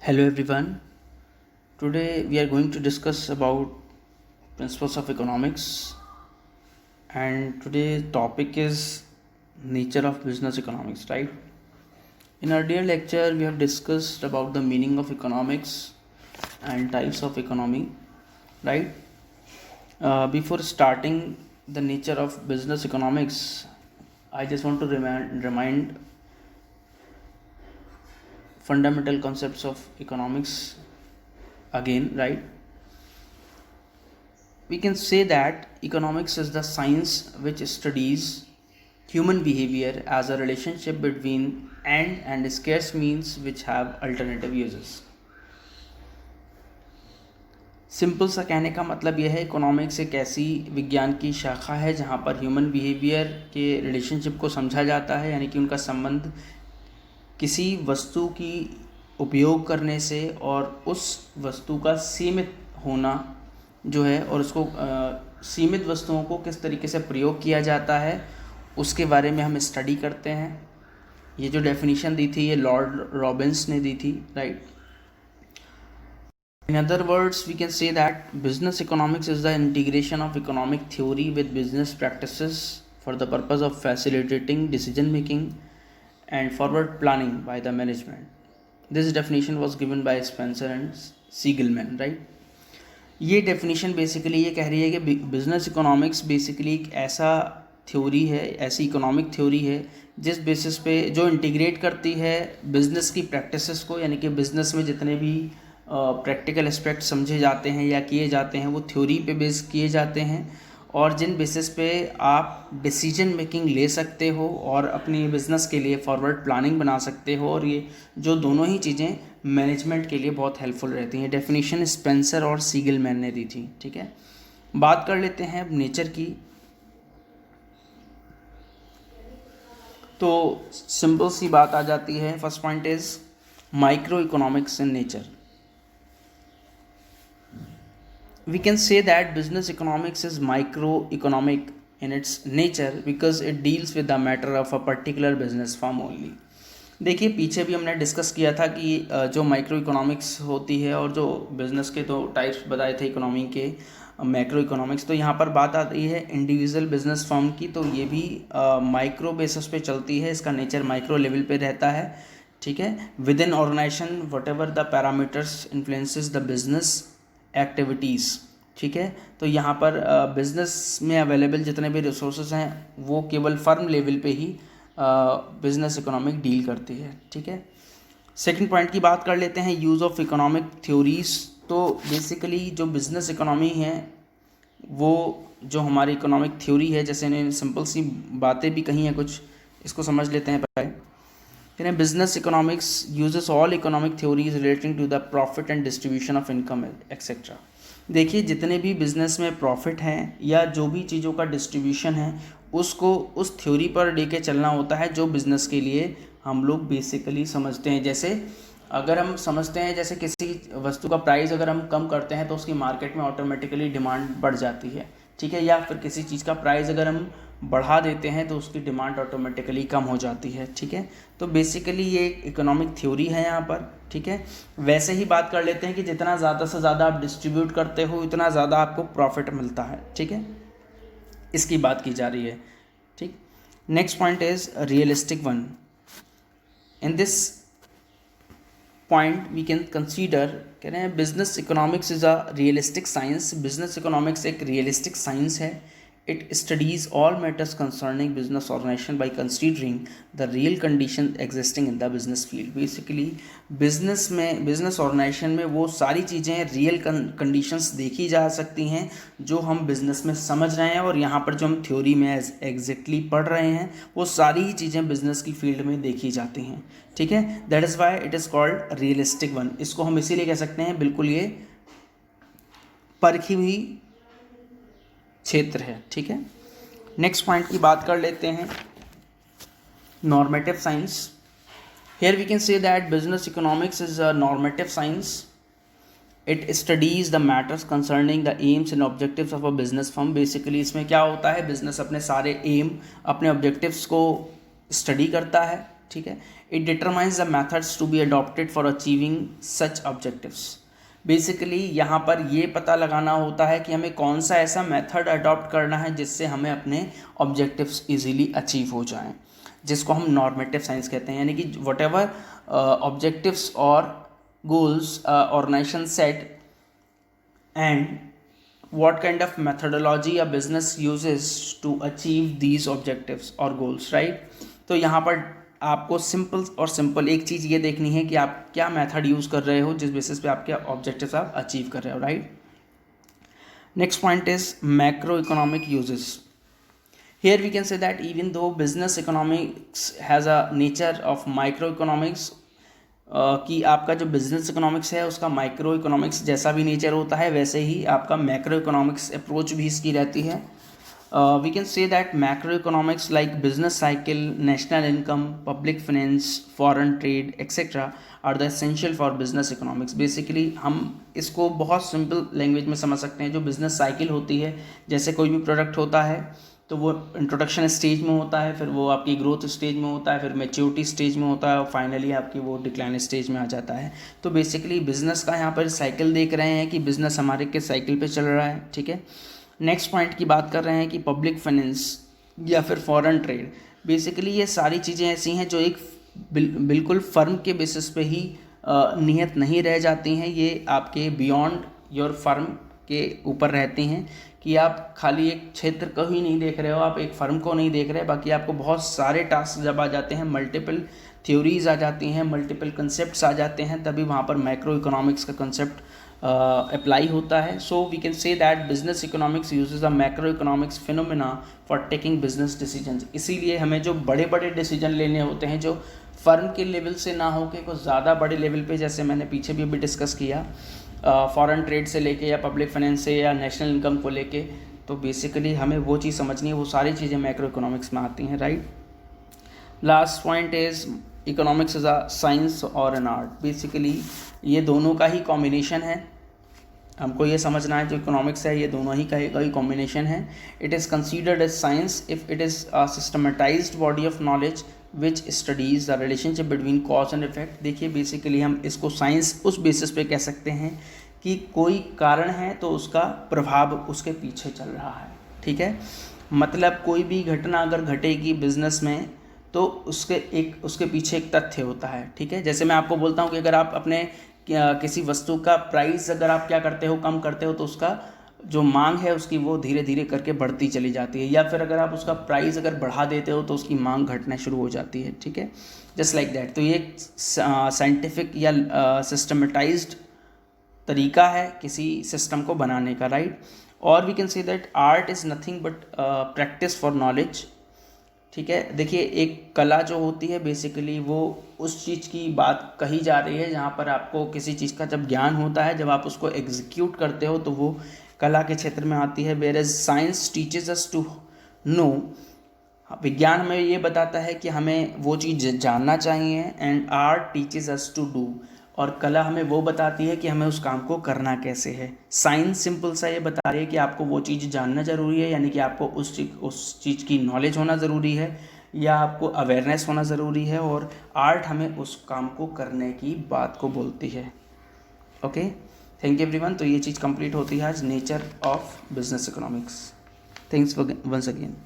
Hello everyone. Today we are going to discuss about principles of economics, and today's topic is nature of business economics, right? In our earlier lecture we have discussed about the meaning of economics and types of economy, right? Before starting the nature of business economics, I just want to remind fundamental concepts of economics again, right? We can say that economics is the science which studies human behavior as a relationship between end and scarce means which have alternative uses. Simple सा कहने का मतलब यह है, economics एक ऐसी विज्ञान की शाखा है जहाँ पर ह्यूमन बिहेवियर के रिलेशनशिप को समझा जाता है, यानी कि उनका संबंध किसी वस्तु की उपयोग करने से और उस वस्तु का सीमित होना जो है, और उसको सीमित वस्तुओं को किस तरीके से प्रयोग किया जाता है उसके बारे में हम स्टडी करते हैं। ये जो डेफिनेशन दी थी ये लॉर्ड रॉबिन्स ने दी थी, right. In other words, we can say that business economics is the integration of economic theory with business practices for the purpose of facilitating decision making and forward planning by the management. This definition was given by Spencer and Siegelman, right? ये definition basically ये कह रही है कि business economics basically एक ऐसा theory है, ऐसी इकोनॉमिक थ्योरी है जिस बेसिस पे जो इंटीग्रेट करती है बिजनेस की प्रैक्टिसेस को, यानी कि बिजनेस में जितने भी प्रैक्टिकल एस्पेक्ट समझे जाते हैं या किए जाते हैं वो थ्योरी पे बेस किए जाते हैं, और जिन बेसिस पे आप डिसीजन मेकिंग ले सकते हो और अपनी बिज़नेस के लिए फॉरवर्ड प्लानिंग बना सकते हो, और ये जो दोनों ही चीज़ें मैनेजमेंट के लिए बहुत हेल्पफुल रहती हैं। डेफिनेशन स्पेंसर और सीगलमैन ने दी थी, ठीक है। बात कर लेते हैं अब नेचर की। तो सिंपल सी बात आ जाती है। First point is micro economics in nature. We can say that business economics is microeconomic in its nature because it deals with the matter of a particular business firm only. देखिए पीछे भी हमने discuss किया था कि जो micro economics होती है और जो बिज़नेस के दो टाइप्स बताए थे इकोनॉमी के, मैक्रो इकोनॉमिक्स, तो यहाँ पर बात आती है इंडिविजुअल बिजनेस फर्म की, तो ये भी माइक्रो बेसिस पे चलती है, इसका नेचर माइक्रो लेवल पे रहता है, ठीक है। Within organisation whatever the parameters influences the business activities, ठीक है। तो यहाँ पर बिज़नेस में अवेलेबल जितने भी रिसोर्सेज हैं वो केवल फर्म लेवल पे ही बिज़नेस इकोनॉमिक डील करती है, ठीक है। सेकंड पॉइंट की बात कर लेते हैं, यूज़ ऑफ इकोनॉमिक थ्योरीज। तो बेसिकली जो बिज़नेस इकोनॉमी है वो जो हमारी इकोनॉमिक थ्योरी है, जैसे इन्हें सिंपल सी बातें भी कही हैं कुछ, इसको समझ लेते हैं पहले। Business economics uses all economic theories relating to the profit and distribution of income etcetera. देखिए जितने भी बिजनेस में प्रॉफिट हैं या जो भी चीज़ों का डिस्ट्रीब्यूशन है उसको उस थ्योरी पर लेके चलना होता है जो बिज़नेस के लिए हम लोग बेसिकली समझते हैं। जैसे अगर हम समझते हैं जैसे किसी वस्तु का प्राइस अगर हम कम करते हैं तो उसकी मार्केट में ऑटोमेटिकली डिमांड बढ़ जाती है, ठीक है। या फिर किसी चीज़ का प्राइस अगर हम बढ़ा देते हैं तो उसकी डिमांड ऑटोमेटिकली कम हो जाती है, ठीक है। तो बेसिकली ये एक इकोनॉमिक थ्योरी है यहाँ पर, ठीक है। वैसे ही बात कर लेते हैं कि जितना ज़्यादा से ज़्यादा आप डिस्ट्रीब्यूट करते हो उतना ज़्यादा आपको प्रॉफिट मिलता है, ठीक है। इसकी बात की जा रही है, ठीक। Next point is realistic one. In this point we can consider, कह रहे हैं business economics is a realistic science. Business economics एक रियलिस्टिक साइंस है। It studies all matters concerning business organization by considering the real conditions existing in the business field. Basically business में, business organisation में वो सारी चीज़ें real conditions देखी जा सकती हैं जो हम बिज़नेस में समझ रहे हैं, और यहाँ पर जो हम थ्योरी में एग्जैक्टली पढ़ रहे हैं वो सारी ही चीज़ें बिजनेस की फील्ड में देखी जाती हैं, ठीक है। That is why it is called realistic one. इसको हम इसीलिए कह सकते हैं बिल्कुल ये परखी हुई क्षेत्र है, ठीक है। नेक्स्ट पॉइंट की बात कर लेते हैं, normative science. Here we can say that business economics is a normative science. It studies the matters concerning the aims and objectives of a business firm. Basically इसमें क्या होता है, बिजनेस अपने सारे एम, अपने ऑब्जेक्टिव्स को स्टडी करता है, ठीक है। It determines the methods to be adopted for achieving such objectives. Basically यहाँ पर ये पता लगाना होता है कि हमें कौन सा ऐसा मेथड अडॉप्ट करना है जिससे हमें अपने ऑब्जेक्टिव्स इजीली अचीव हो जाएं, जिसको हम नॉर्मेटिव साइंस कहते हैं। यानी कि वट एवर ऑब्जेक्टिव्स और goals organisation set and what kind of methodology a business uses to achieve these objectives or goals, right? तो यहाँ पर आपको सिंपल एक चीज़ ये देखनी है कि आप क्या मेथड यूज़ कर रहे हो जिस बेसिस पे आपके ऑब्जेक्टिव्स आप अचीव कर रहे हो, right? Next point is macro economic uses. Here we can say that even though business economics has a nature of microeconomics, कि आपका जो बिजनेस इकोनॉमिक्स है उसका माइक्रो इकोनॉमिक्स जैसा भी नेचर होता है, वैसे ही आपका मैक्रो इकोनॉमिक्स अप्रोच भी इसकी रहती है. We can say that macro economics like business cycle, national income, public finance, foreign trade etcetera are the essential for business economics. Basically हम इसको बहुत सिंपल लैंग्वेज में समझ सकते हैं. जो बिजनेस साइकिल होती है, जैसे कोई भी प्रोडक्ट होता है तो वो इंट्रोडक्शन स्टेज में होता है, फिर वो आपकी ग्रोथ स्टेज में होता है, फिर मैच्योरिटी स्टेज में होता है और फाइनली आपकी वो डिक्लाइन स्टेज में आ जाता है. तो बेसिकली बिजनेस का यहाँ पर साइकिल देख रहे हैं कि बिजनेस हमारे के साइकिल पे चल रहा है, ठीक है. नेक्स्ट पॉइंट की बात कर रहे हैं कि पब्लिक फाइनेंस या फिर फॉरेन ट्रेड. बेसिकली ये सारी चीज़ें ऐसी हैं जो एक बिल्कुल फर्म के बेसिस पे ही नियत नहीं रह जाती हैं. ये आपके बियॉन्ड योर फर्म के ऊपर रहती हैं कि आप खाली एक क्षेत्र को ही नहीं देख रहे हो, आप एक फर्म को नहीं देख रहे, बाकी आपको बहुत सारे टास्क जब आ जाते हैं, मल्टीपल थ्योरीज आ जाती हैं, मल्टीपल कंसेप्ट्स आ जाते हैं, तभी वहाँ पर मैक्रो इकोनॉमिक्स का कंसेप्ट अप्लाई होता है. So we can say that business economics uses a macro economics phenomena for taking business decisions. इसीलिए हमें जो बड़े बड़े डिसीजन लेने होते हैं जो फर्म के लेवल से ना हो के कुछ ज़्यादा बड़े लेवल पे, जैसे मैंने पीछे भी अभी डिस्कस किया, फॉरेन ट्रेड से लेके या पब्लिक फाइनेंस से या नेशनल इनकम को लेके, तो बेसिकली हमें वो चीज़ समझनी है. वो सारी चीज़ें मैक्रो इकोनॉमिक्स में आती हैं, right. Last point is economics is a science और एन आर्ट. बेसिकली ये दोनों का ही कॉम्बिनेशन है. हमको ये समझना है जो इकोनॉमिक्स है ये दोनों ही का ही कॉम्बिनेशन है. It is considered as science if it is a systematised body of knowledge which studies the relationship between cause and effect. देखिए बेसिकली हम इसको साइंस उस बेसिस पे कह सकते हैं कि कोई कारण है तो उसका प्रभाव उसके पीछे चल रहा है, ठीक है. मतलब कोई भी घटना अगर घटेगी बिजनेस में तो उसके पीछे एक तथ्य होता है, ठीक है. जैसे मैं आपको बोलता हूँ कि अगर आप अपने किसी वस्तु का प्राइस अगर आप क्या करते हो, कम करते हो, तो उसका जो मांग है उसकी वो धीरे धीरे करके बढ़ती चली जाती है. या फिर अगर आप उसका प्राइस अगर बढ़ा देते हो तो उसकी मांग घटना शुरू हो जाती है, ठीक है. Just like that. तो ये साइंटिफिक या सिस्टमेटाइज्ड तरीका है किसी सिस्टम को बनाने का, राइट. और we can say that art is nothing but practice for knowledge, ठीक है. देखिए एक कला जो होती है बेसिकली वो उस चीज़ की बात कही जा रही है जहाँ पर आपको किसी चीज़ का जब ज्ञान होता है, जब आप उसको एग्जीक्यूट करते हो तो वो कला के क्षेत्र में आती है. Whereas science teaches us to know. विज्ञान हमें ये बताता है कि हमें वो चीज़ जानना चाहिए, and art teaches us to do. और कला हमें वो बताती है कि हमें उस काम को करना कैसे है. साइंस सिंपल सा ये बता रही है कि आपको वो चीज़ जानना ज़रूरी है, यानी कि आपको उस चीज़ की नॉलेज होना ज़रूरी है या आपको अवेयरनेस होना ज़रूरी है. और आर्ट हमें उस काम को करने की बात को बोलती है. Okay, thank you everyone. तो ये चीज़ कंप्लीट होती है आज nature of business economics. Thanks once again.